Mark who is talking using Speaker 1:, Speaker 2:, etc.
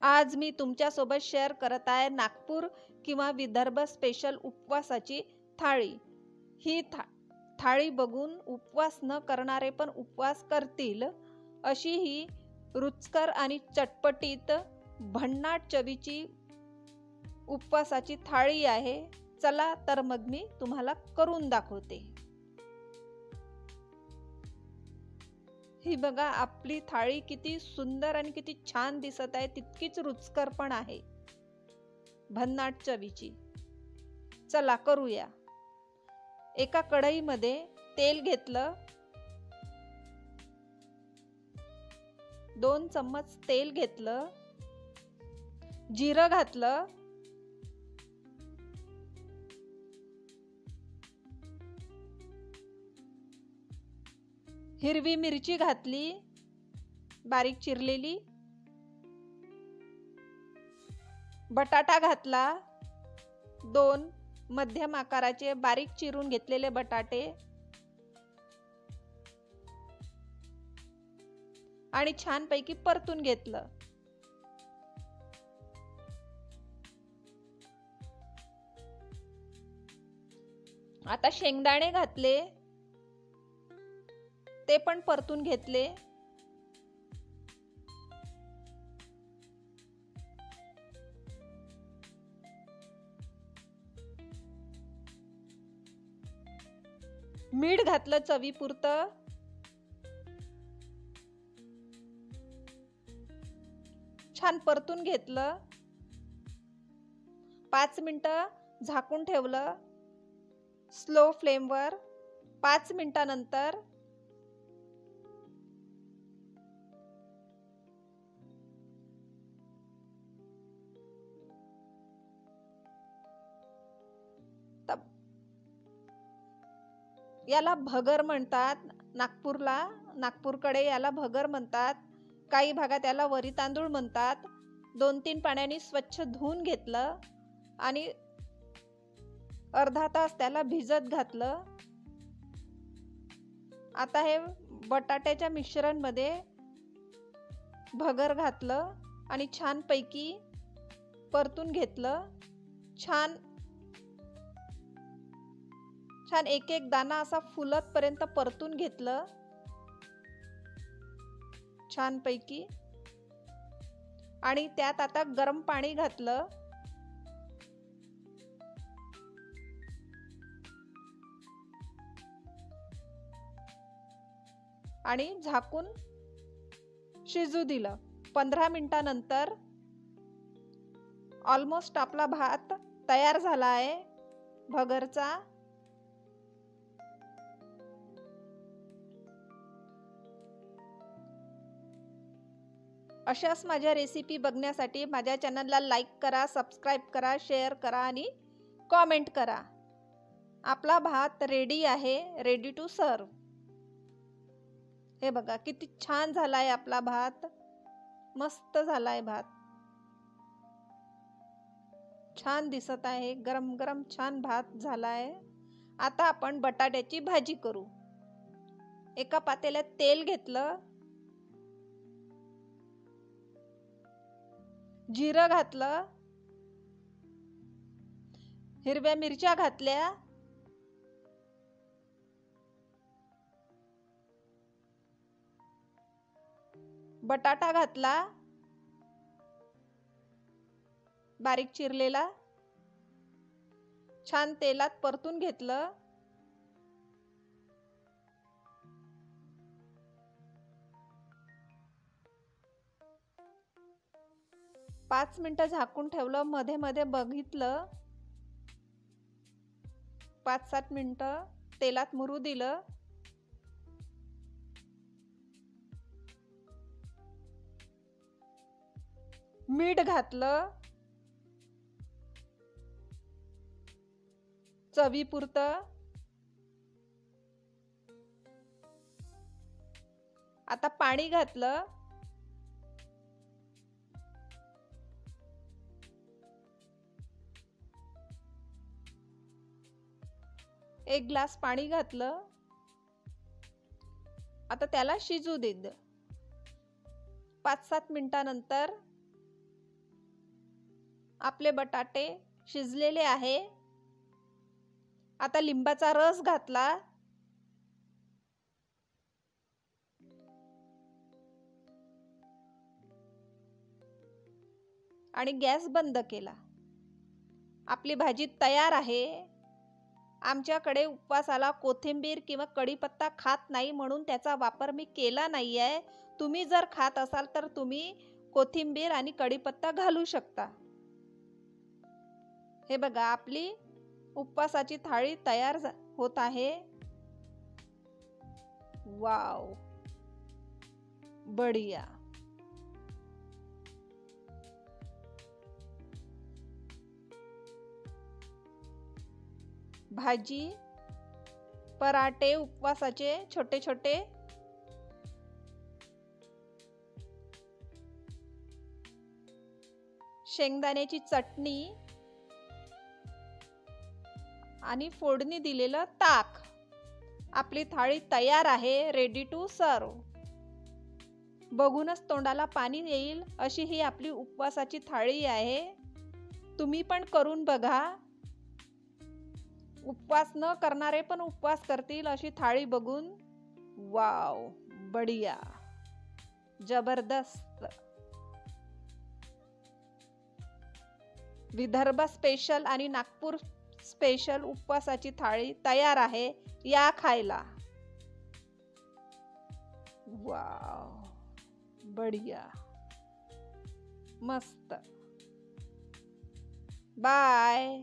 Speaker 1: आज मी तुमच्यासोबत शेअर करत आहे नागपूर किंवा विदर्भ स्पेशल उपवासाची थाळी। ही थाळी बघून उपवास न करणारे पण उपवास करतील अशी ही रुचकर आणि चटपटीत भन्नाट चवीची उपवासाची थाळी आहे। चला तर मग मी तुम्हाला करून दाखवते। ही बघा आपली थाळी किती सुंदर आणि किती छान दिसत आहे, तितकीच रुचकर पण आहे, भन्नाट चवीची। चला करूया। एका कढईमध्ये तेल घेतलं, 2 चम्मच तेल घेतलं, जिरं घातलं, हिरवी मिरची घातली बारीक चिरलेली, बटाटा घातला, 2 मध्यम आकाराचे बारीक चिरून घेतलेले बटाटे आणि छानपैकी परतून घेतलं। आता शेंगदाणे घातले, ते पण परतून घेतले। मीठ घातलं चवीपुरतं, छान परतून घेतलं। 5 मिनिटं झाकून ठेवलं स्लो फ्लेमवर। 5 मिनिटानंतर याला भगर म्हणतात, नागपूरकडे याला भगर म्हणतात, काही भागात याला वरी तांदूळ म्हणतात। 2-3 पाण्याने स्वच्छ धुवून घेतलं आणि अर्धा तास त्याला भिजत घातलं। आता हे बटाट्याच्या मिश्रण मध्ये भगर घातलं आणि छानपैकी परतून घेतलं। छान एक एक दाणा असा फुलत पर्यंत परतून घेतलं छानपैकी। आणि त्यात आता गरम पाणी घातलं आणि झाकून शिजू दिलं। 15 मिनिटानंतर ऑलमोस्ट आपला भात तयार झाला आहे भगरचा। अशाच माझ्या रेसिपी बघण्यासाठी माझ्या चॅनलला लाईक करा, सबस्क्राईब करा, शेअर करा आणि कॉमेंट करा। आपला भात रेडी आहे, रेडी टू सर्व। हे बघा किती छान झालाय आपला भात, मस्त झालाय भात, छान दिसत आहे, गरम गरम छान भात झालाय। आता आपण बटाट्याची भाजी करू। एका पातेल्यात तेल घेतलं, जिरं घातलं, हिरव्या मिरच्या घातल्या, बटाटा घातला बारीक चिरलेला, छान तेलात परतून घेतलं। पाच मिनिटं झाकून ठेवलं, मध्ये मध्ये बघितलं, 5-7 मिनिटं तेलात मुरू दिलं। मीठ घातलं चवीपुरतं। आता पाणी घातलं, एक ग्लास पाणी घातलं। आता त्याला शिजू देत। 5-7 मिनिटानंतर आपले बटाटे शिजलेले आहे. आता लिंबाचा रस घातला. आणि गॅस बंद केला. आपली भाजी तयार आहे. आमच्याकडे उपवासाला कोथिंबीर किंवा कढीपत्ता खात नाही म्हणून त्याचा वापर मी केला नाही आहे. तुम्ही जर खात असाल तर तुम्ही कोथिंबीर आणि कढीपत्ता घालू शकता. हे बघा, आपली उपवासाची थाळी तयार होत आहे. वाव, बढिया. भाजी, पराठे उपवासाचे छोटे छोटे, शेंगदाण्याची चटणी आणि फोडणी दिलेलं ताक. आपली थाळी तयार आहे, रेडी टू सर्व. बघूनच तोंडाला पाणी येईल अशी ही आपली उपवासाची थाळी आहे. तुम्ही पण करून बघा. उपवास न करणारे पण उपवास करतील अशी थाळी बघून. वाव, बढिया, जबरदस्त. विदर्भ स्पेशल आणि नागपूर स्पेशल उपवासाची थाळी तयार आहे. या खायला. वाव, बढिया, मस्त. बाय.